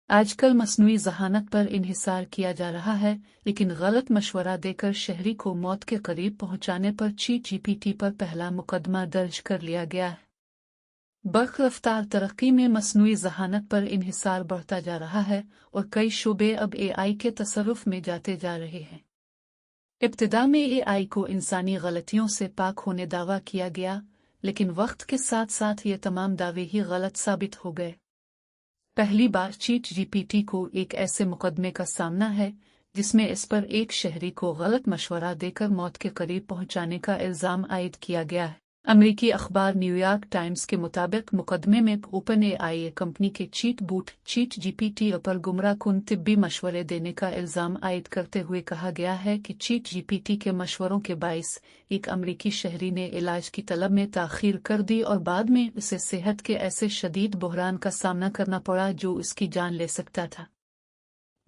आजकल मस्नूई ज़हानत पर इन्हिसार किया जा रहा है, लेकिन गलत मशवरा देकर शहरी को मौत के करीब पहुंचाने पर ChatGPT पर पहला मुकदमा दर्ज कर लिया गया है। बरख्रफ्तार तरक्की में मस्नूई ज़हानत पर इन्हिसार बढ़ता जा रहा है और कई शोबे अब AI के तसर्रुफ में जाते जा रहे हैं। इब्तिदा में AI को इंसानी गलतियों से पाक होने दावा किया गया, लेकिन वक्त के साथ साथ ये तमाम दावे ही गलत साबित हो गए। पहली बार ChatGPT को एक ऐसे मुकदमे का सामना है जिसमें इस पर एक शहरी को गलत मशवरा देकर मौत के करीब पहुंचाने का इल्ज़ाम आयद किया गया है। अमेरिकी अखबार न्यूयॉर्क टाइम्स के मुताबिक मुकदमे में OpenAI कंपनी के चीट बूट ChatGPT पर गुमराहकुन तिब्बी मशवरे देने का इल्ज़ाम आयद करते हुए कहा गया है कि ChatGPT के मशवरों के बाइस एक अमेरिकी शहरी ने इलाज की तलब में ताख़ीर कर दी और बाद में उसे सेहत के ऐसे शदीद बहरान का सामना करना पड़ा जो उसकी जान ले सकता था।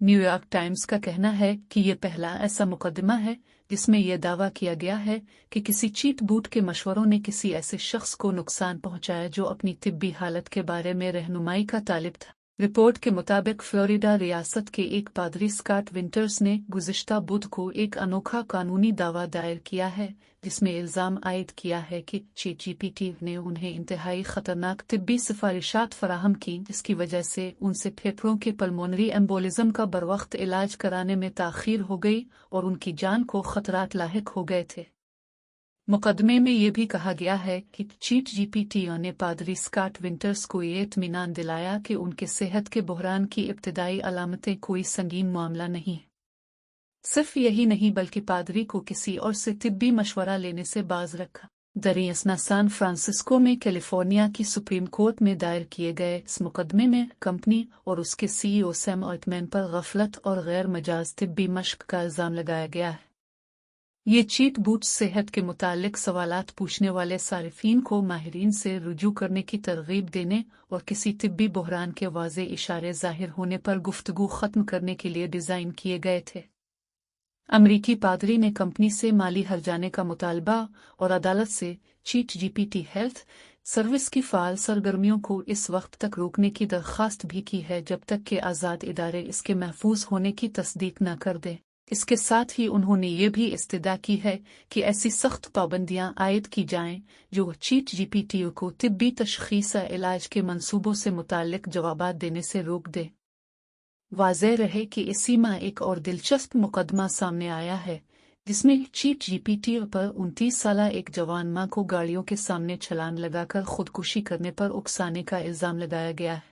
न्यूयॉर्क टाइम्स का कहना है कि ये पहला ऐसा मुकदमा है जिसमें यह दावा किया गया है कि किसी चीट बूट के मशवरों ने किसी ऐसे शख्स को नुकसान पहुंचाया जो अपनी तिब्बी हालत के बारे में रहनुमाई का तालिब था। रिपोर्ट के मुताबिक फ्लोरिडा रियासत के एक पादरी स्कॉट विंटर्स ने गुज़िश्ता बुध को एक अनोखा कानूनी दावा दायर किया है जिसमें इल्ज़ाम आयद किया है कि ChatGPT ने उन्हें इंतहाई ख़तरनाक तिब्बी सिफारिशात फराहम की जिसकी वजह से उनसे फेफड़ों के पल्मोनरी एम्बोलिज्म का बरवक्त इलाज कराने में ताख़ीर हो गई और उनकी जान को ख़तरात लाहिक हो गए थे। मुकदमे में ये भी कहा गया है कि ChatGPT ने पादरी स्कॉट विंटर्स को ये इत्मीनान दिलाया कि उनके सेहत के बहरान की इब्तिदाई अलामतें कोई संगीन मामला नहीं है। सिर्फ यही नहीं बल्कि पादरी को किसी और से तिब्बी मशवरा लेने से बाज रखा। दरियासना सैन फ्रांसिस्को में कैलिफोर्निया की सुप्रीम कोर्ट में दायर किए गए इस मुकदमे में कंपनी और उसके CEO सैम ऑल्टमैन पर गफलत और गैर मजाज तिब्बी मश्क का इल्ज़ाम लगाया गया है। ये चीट बूट सेहत के मुतालिक सवालात पूछने वाले सारिफीन को माहिरीन से रुजू करने की तरगीब देने और किसी तिब्बी बहरान के वाज़े इशारे ज़ाहिर होने पर गुफ्तगू ख़त्म करने के लिए डिज़ाइन किए गए थे। अमरीकी पादरी ने कंपनी से माली हर्जाने का मुतालबा और अदालत से ChatGPT हेल्थ सर्विस की फ़ाल सरगर्मियों को इस वक्त तक रोकने की दरख्वास्त भी की है जब तक कि आज़ाद इदारे इसके महफूज होने की तस्दीक न कर दें। इसके साथ ही उन्होंने ये भी इस्तदा की है कि ऐसी सख्त पाबंदियां आयद की जाएं जो ChatGPT को तिब्बी तशख़ीस इलाज के मंसूबों से मुताल्लिक जवाबात देने से रोक दे। वाज़ेह रहे कि इसी माह एक और दिलचस्प मुकदमा सामने आया है जिसमें ChatGPT पर 29 साला एक जवान मां को गाड़ियों के सामने छलांग लगाकर खुदकुशी करने पर उकसाने का इल्ज़ाम लगाया गया है।